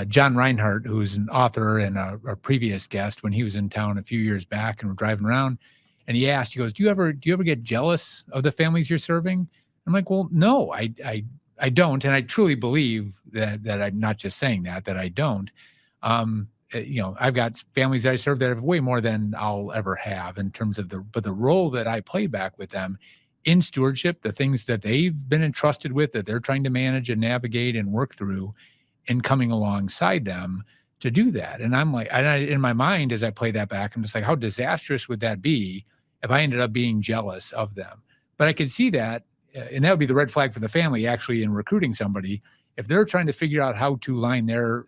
John Reinhardt, who's an author and a previous guest, when he was in town a few years back and we're driving around, and he goes, do you ever get jealous of the families you're serving? I'm like, well, no, I don't. And I truly believe that I'm not just saying that I don't. I've got families that I serve that have way more than I'll ever have in terms of but the role that I play back with them in stewardship, the things that they've been entrusted with, that they're trying to manage and navigate and work through, and coming alongside them to do that. And I'm like, in my mind, as I play that back, I'm just like, how disastrous would that be if I ended up being jealous of them? But I could see that, and that would be the red flag for the family actually in recruiting somebody. If they're trying to figure out how to line their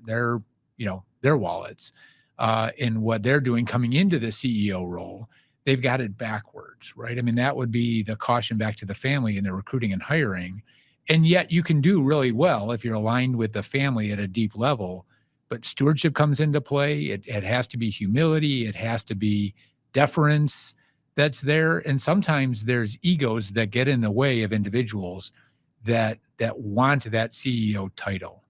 wallets in what they're doing coming into the CEO role, they've got it backwards, right? I mean, that would be the caution back to the family in their recruiting and hiring. And yet you can do really well if you're aligned with the family at a deep level but stewardship comes into play. It has to be humility. It has to be deference that's there. And sometimes there's egos that get in the way of individuals that want that CEO title.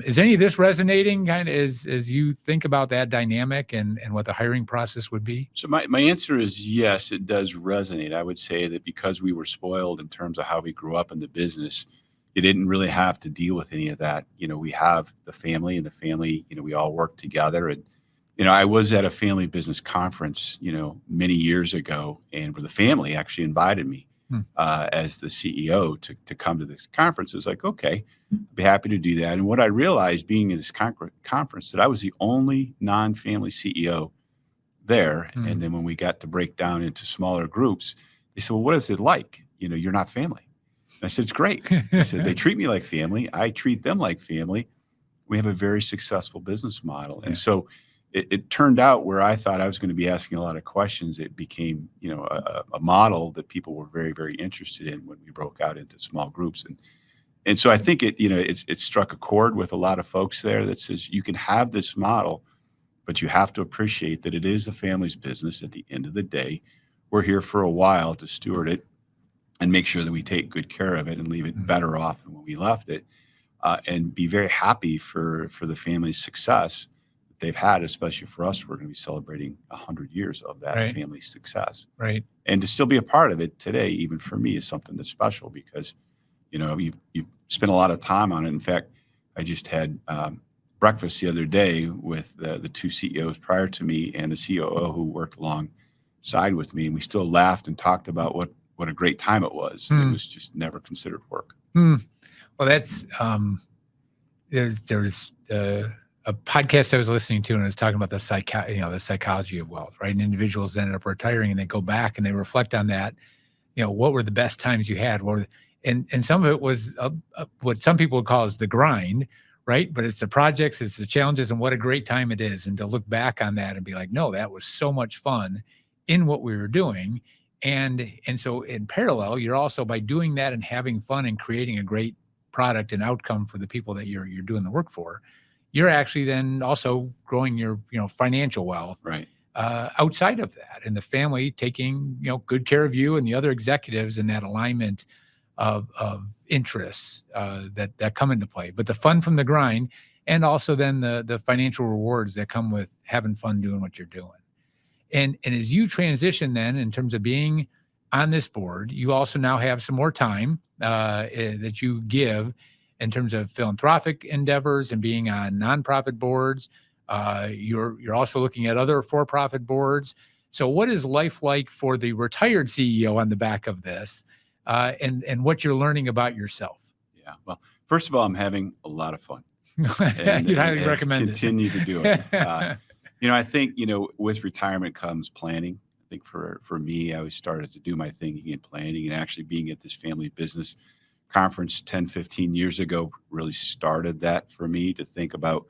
Is any of this resonating kind of as you think about that dynamic and what the hiring process would be? So my answer is yes, it does resonate. I would say that because we were spoiled in terms of how we grew up in the business, you didn't really have to deal with any of that. We have the family, and the family, we all work together. And, I was at a family business conference, many years ago, and where the family actually invited me as the CEO to come to this conference. It's like, okay, I'd be happy to do that. And what I realized being in this conference, that I was the only non-family CEO there. And then when we got to break down into smaller groups, they said, well, what is it like? You're not family. And I said, it's great. I said, they treat me like family. I treat them like family. We have a very successful business model. And so it turned out where I thought I was going to be asking a lot of questions, it became, a model that people were very, very interested in when we broke out into small groups. And so I think it struck a chord with a lot of folks there that says you can have this model, but you have to appreciate that it is the family's business. At the end of the day, we're here for a while to steward it and make sure that we take good care of it and leave it better off than when we left it, and be very happy for the family's success that they've had, especially for us. We're going to be celebrating 100 years of that family's success. Right. And to still be a part of it today, even for me, is something that's special because, you spend a lot of time on it. In fact, I just had breakfast the other day with the two CEOs prior to me and the COO who worked alongside with me. And we still laughed and talked about what a great time it was. It was just never considered work. Well, that's there's a podcast I was listening to, and I was talking about the psychology of wealth, right? And individuals ended up retiring, and they go back and they reflect on that. What were the best times you had? And some of it was what some people would call as the grind, right? But it's the projects, it's the challenges, and what a great time it is. And to look back on that and be like, no, that was so much fun in what we were doing. And so in parallel, you're also, by doing that and having fun and creating a great product and outcome for the people that you're doing the work for, you're actually then also growing your financial wealth outside of that, and the family taking good care of you and the other executives in that alignment of interests that come into play. But the fun from the grind, and also then the financial rewards that come with having fun doing what you're doing. And as you transition then in terms of being on this board, you also now have some more time that you give in terms of philanthropic endeavors and being on nonprofit boards. You're also looking at other for-profit boards. So what is life like for the retired CEO on the back of this, and what you're learning about yourself? Yeah. Well, first of all, I'm having a lot of fun. You'd highly recommend continue to do it. I think, with retirement comes planning. I think for me, I started to do my thinking and planning, and actually being at this family business conference 10, 15 years ago really started that for me to think about,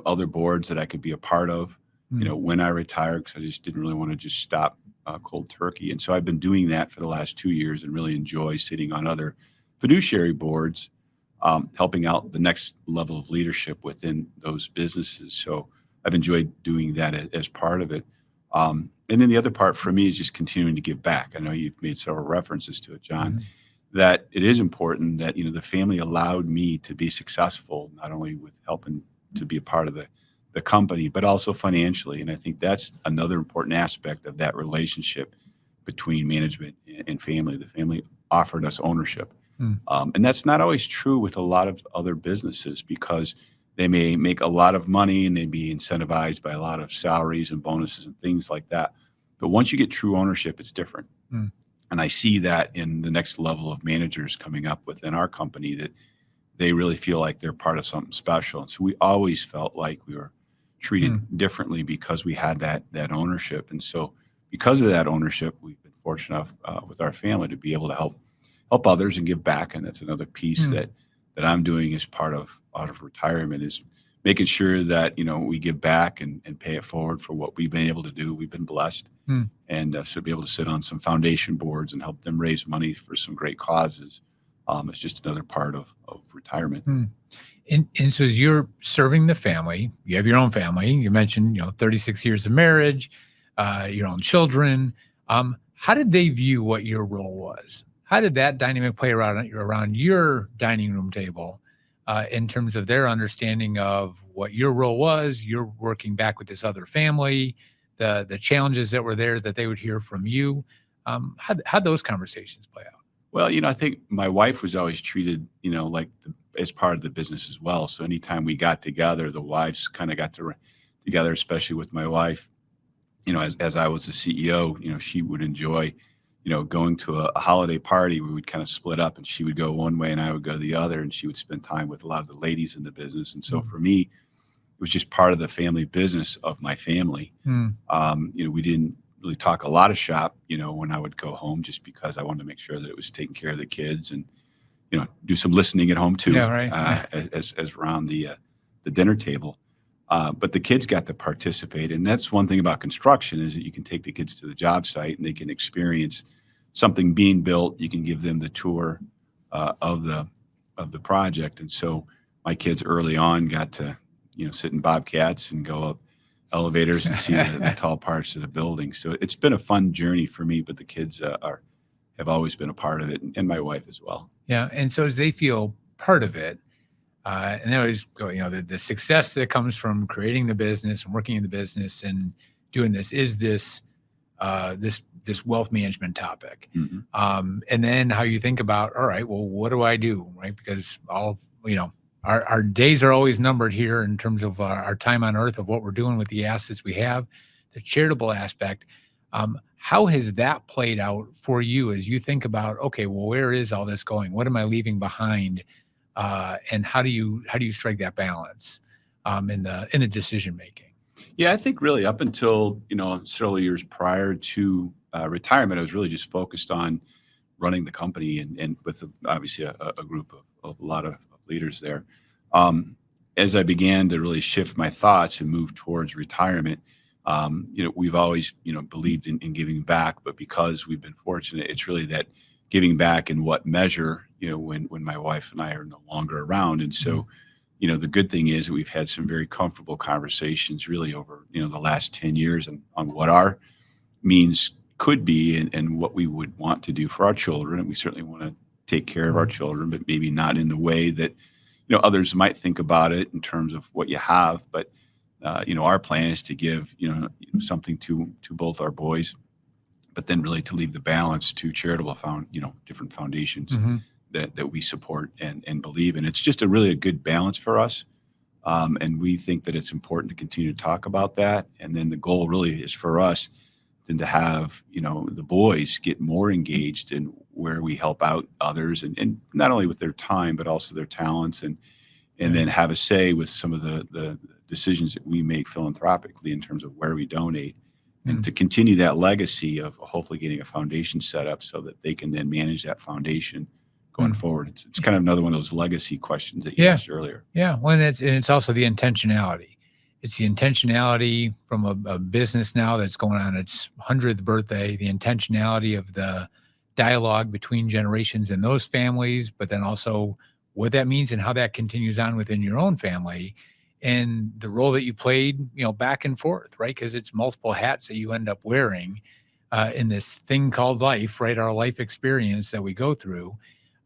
other boards that I could be a part of, when I retired, because I just didn't really want to just stop cold turkey. And so I've been doing that for the last 2 years and really enjoy sitting on other fiduciary boards, helping out the next level of leadership within those businesses. So I've enjoyed doing that as part of it. And then the other part for me is just continuing to give back. I know you've made several references to it, John, that it is important that, the family allowed me to be successful, not only with helping to be a part of the company, but also financially. And I think that's another important aspect of that relationship between management and family. The family offered us ownership. And that's not always true with a lot of other businesses, because they may make a lot of money and they be incentivized by a lot of salaries and bonuses and things like that. But once you get true ownership, it's different. And I see that in the next level of managers coming up within our company, that they really feel like they're part of something special. And so we always felt like we were treated differently because we had that ownership. And so because of that ownership, we've been fortunate enough with our family to be able to help others and give back. And that's another piece that I'm doing as part of out of retirement, is making sure that, we give back and pay it forward for what we've been able to do. We've been blessed. And so be able to sit on some foundation boards and help them raise money for some great causes. It's just another part of retirement. And so as you're serving the family, you have your own family. You mentioned, 36 years of marriage, your own children. How did they view what your role was? How did that dynamic play around your dining room table in terms of their understanding of what your role was? You're working back with this other family, the challenges that were there that they would hear from you. How'd those conversations play out? Well, I think my wife was always treated, like as part of the business as well. So anytime we got together, the wives kind of got together, especially with my wife. As I was the CEO, she would enjoy, going to a holiday party where we'd kind of split up, and she would go one way and I would go the other, and she would spend time with a lot of the ladies in the business. And so for me, it was just part of the family business of my family. We didn't really talk a lot of shop, when I would go home, just because I wanted to make sure that it was taking care of the kids and, do some listening at home too, Yeah, right. as around the dinner table. But the kids got to participate. And that's one thing about construction, is that you can take the kids to the job site and they can experience something being built. You can give them the tour of the project. And so my kids early on got to, sit in Bobcats and go up elevators and see the tall parts of the building. So it's been a fun journey for me, but the kids have always been a part of it, and my wife as well. Yeah. And so as they feel part of it, and they always go, the success that comes from creating the business and working in the business and doing this is this wealth management topic. And then how you think about, all right, well, what do I do? Right. Because our days are always numbered here in terms of our time on earth, of what we're doing with the assets we have, the charitable aspect. How has that played out for you as you think about, okay, well, where is all this going? What am I leaving behind? And how do you strike that balance in the decision making? Yeah, I think really up until several years prior to retirement, I was really just focused on running the company and with obviously a group of a lot of leaders there. As I began to really shift my thoughts and move towards retirement, we've always believed in giving back, but because we've been fortunate, it's really that giving back in what measure, when my wife and I are no longer around. And so, the good thing is that we've had some very comfortable conversations really over, the last 10 years on what our means could be and what we would want to do for our children. And we certainly want to take care of our children, but maybe not in the way that, others might think about it in terms of what you have. But, our plan is to give, something to both our boys, but then really to leave the balance to charitable different foundations that we support and believe in. It's just a good balance for us. And we think that it's important to continue to talk about that. And then the goal really is for us then to have, the boys get more engaged in where we help out others and not only with their time, but also their talents and then have a say with some of the decisions that we make philanthropically in terms of where we donate. And to continue that legacy of hopefully getting a foundation set up so that they can then manage that foundation going forward. It's kind of another one of those legacy questions that you asked earlier. Yeah. Well, and it's also the intentionality. It's the intentionality from a business now that's going on its 100th birthday, the intentionality of the dialogue between generations in those families, but then also what that means and how that continues on within your own family. And the role that you played, back and forth, right? Because it's multiple hats that you end up wearing in this thing called life, right? Our life experience that we go through.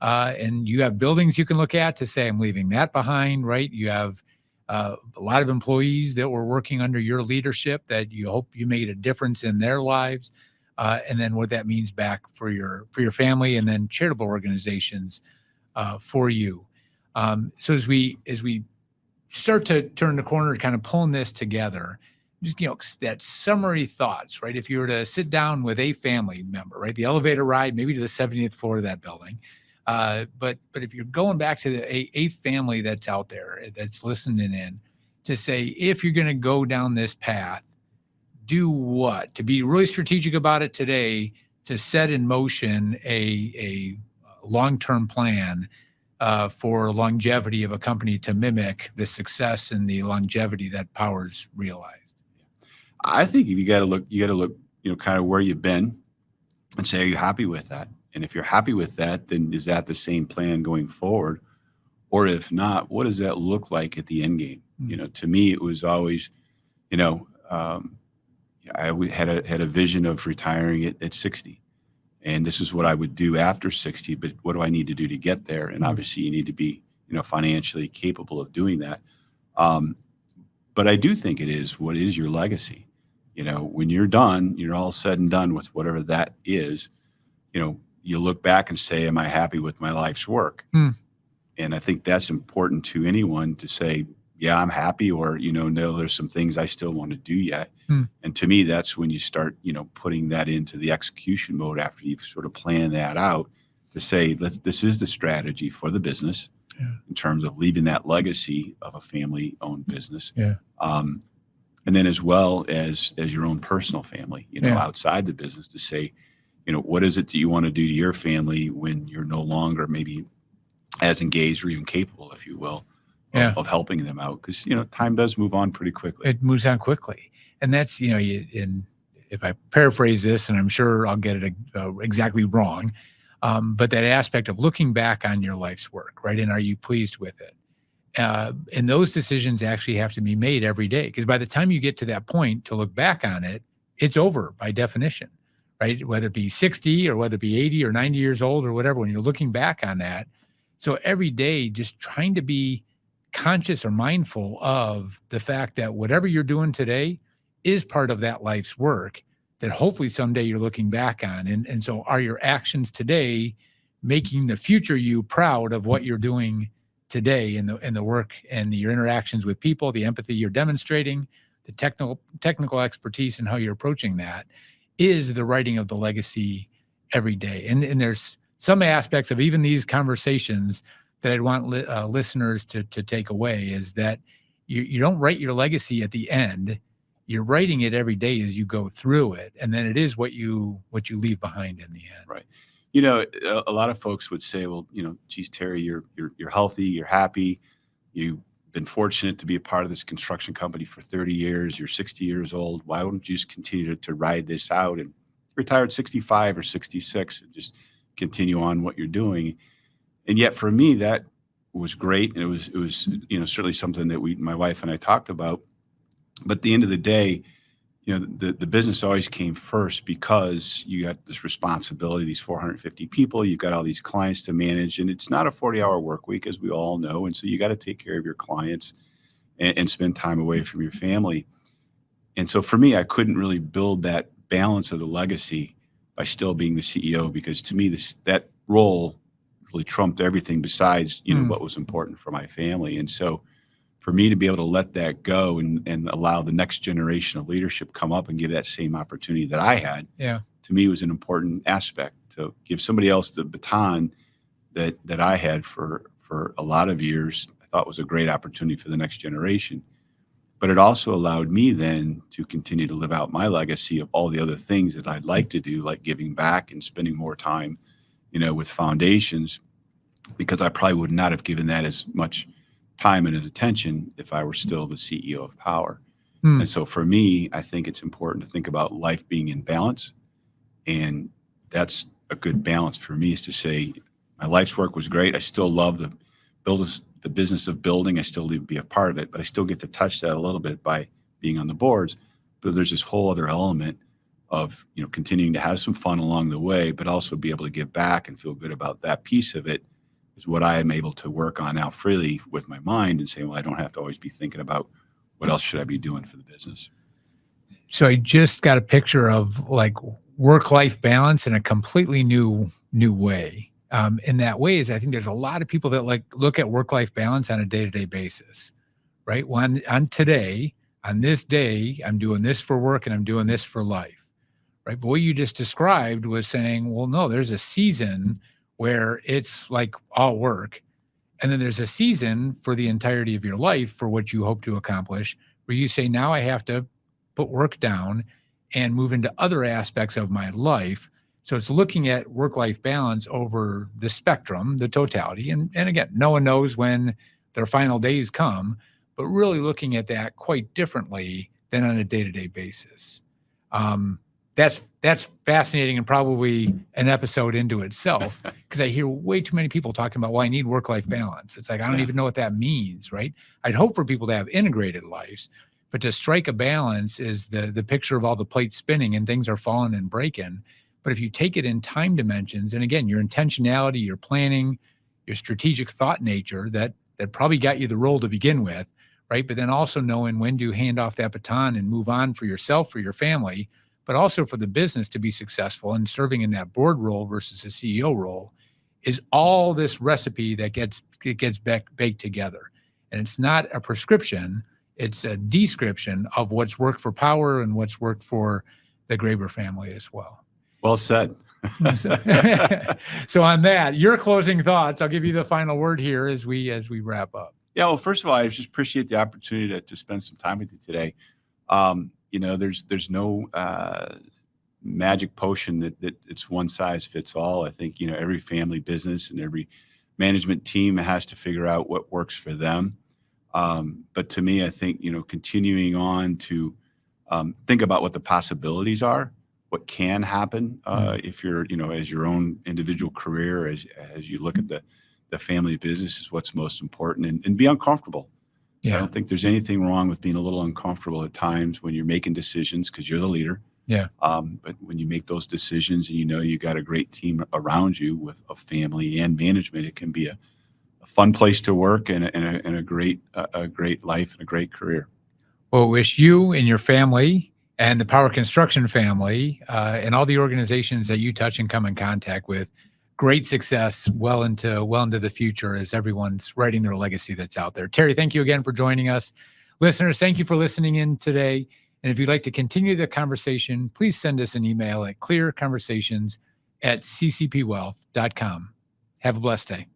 And you have buildings you can look at to say, I'm leaving that behind, right? You have a lot of employees that were working under your leadership that you hope you made a difference in their lives. And then what that means back for your family and then charitable organizations for you. So as we start to turn the corner, kind of pulling this together, just, that summary thoughts, right? If you were to sit down with a family member, right? The elevator ride, maybe to the 70th floor of that building. But if you're going back to a family that's out there, that's listening in to say, if you're going to go down this path, do what? To be really strategic about it today, to set in motion a long-term plan for longevity of a company to mimic the success and the longevity that Power's realized. I think you got to look, kind of where you've been and say, are you happy with that? And if you're happy with that, then is that the same plan going forward? Or if not, what does that look like at the end game? To me, it was always, had a vision of retiring at 60. And this is what I would do after 60, but what do I need to do to get there? And obviously you need to be, financially capable of doing that. But I do think it is, what is your legacy? When you're done, you're all said and done with whatever that is, you look back and say, am I happy with my life's work? And I think that's important to anyone to say, yeah, I'm happy, or, no, there's some things I still want to do yet. And to me, that's when you start, putting that into the execution mode after you've sort of planned that out to say, this is the strategy for the business in terms of leaving that legacy of a family-owned business. And then as well as your own personal family, outside the business, to say, what is it that you want to do to your family when you're no longer maybe as engaged or even capable, if you will, of helping them out? Because, time does move on pretty quickly. It moves on quickly. And that's, if I paraphrase this, and I'm sure I'll get it exactly wrong, but that aspect of looking back on your life's work, right? And are you pleased with it? And those decisions actually have to be made every day, because by the time you get to that point to look back on it, it's over by definition, right? Whether it be 60 or whether it be 80 or 90 years old or whatever, when you're looking back on that. So every day, just trying to be conscious or mindful of the fact that whatever you're doing today is part of that life's work that hopefully someday you're looking back on. And so are your actions today making the future you proud of what you're doing today in the work and your interactions with people, the empathy you're demonstrating, the technical expertise and how you're approaching that is the writing of the legacy every day. And there's some aspects of even these conversations that I'd want listeners to take away is that you don't write your legacy at the end. You're writing it every day as you go through it. And then it is what you leave behind in the end. Right. A lot of folks would say, well, geez, Terry, you're healthy, you're happy. You've been fortunate to be a part of this construction company for 30 years. You're 60 years old. Why wouldn't you just continue to ride this out and retire at 65 or 66 and just continue on what you're doing? And yet for me, that was great. And it was certainly something that my wife and I talked about. But at the end of the day, the business always came first, because you got this responsibility, these 450 people, you've got all these clients to manage, and it's not a 40-hour work week, as we all know. And so you got to take care of your clients and spend time away from your family. And so for me, I couldn't really build that balance of the legacy by still being the CEO, because to me, that role really trumped everything besides, what was important for my family. And so for me to be able to let that go and allow the next generation of leadership come up and give that same opportunity that I had, to me was an important aspect. To give somebody else the baton that I had for a lot of years, I thought was a great opportunity for the next generation. But it also allowed me then to continue to live out my legacy of all the other things that I'd like to do, like giving back and spending more time, with foundations, because I probably would not have given that as much time and his attention if I were still the CEO of Power. And so for me, I think it's important to think about life being in balance. And that's a good balance for me, is to say my life's work was great. I still love the business of building. I still be a part of it, but I still get to touch that a little bit by being on the boards. But there's this whole other element of, continuing to have some fun along the way, but also be able to give back and feel good about that piece of it, is what I am able to work on now freely with my mind and say, well, I don't have to always be thinking about what else should I be doing for the business. So I just got a picture of like work-life balance in a completely new way. In that way is I think there's a lot of people that look at work-life balance on a day-to-day basis, right? On today, on this day, I'm doing this for work and I'm doing this for life, right? But what you just described was saying, well, no, there's a season where it's like all work. And then there's a season for the entirety of your life for what you hope to accomplish, where you say, now I have to put work down and move into other aspects of my life. So it's looking at work-life balance over the spectrum, the totality. And again, no one knows when their final days come, but really looking at that quite differently than on a day-to-day basis. that's fascinating and probably an episode into itself, because I hear way too many people talking about, well, I need work-life balance. It's like, I don't even know what that means, right? I'd hope for people to have integrated lives, but to strike a balance is the picture of all the plates spinning and things are falling and breaking. But if you take it in time dimensions, and again, your intentionality, your planning, your strategic thought nature, that probably got you the role to begin with, right? But then also knowing when to hand off that baton and move on for yourself, for your family, but also for the business to be successful, and serving in that board role versus a CEO role is all this recipe that gets baked together. And it's not a prescription, it's a description of what's worked for Power and what's worked for the Graber family as well. Well said. So on that, your closing thoughts, I'll give you the final word here as we wrap up. Yeah, well, first of all, I just appreciate the opportunity to spend some time with you today. There's no magic potion that it's one size fits all. I think, every family business and every management team has to figure out what works for them. But to me, I think, continuing on to think about what the possibilities are, what can happen if you're, as your own individual career, as you look at the family business is what's most important, and be uncomfortable. Yeah. I don't think there's anything wrong with being a little uncomfortable at times when you're making decisions, because you're the leader. Yeah. But when you make those decisions and you got a great team around you with a family and management, it can be a fun place to work and a great life and a great career. Well, wish you and your family and the Power Construction family and all the organizations that you touch and come in contact with great success well into the future as everyone's writing their legacy that's out there. Terry, thank you again for joining us. Listeners, thank you for listening in today. And if you'd like to continue the conversation, please send us an email at clearconversations@ccpwealth.com. Have a blessed day.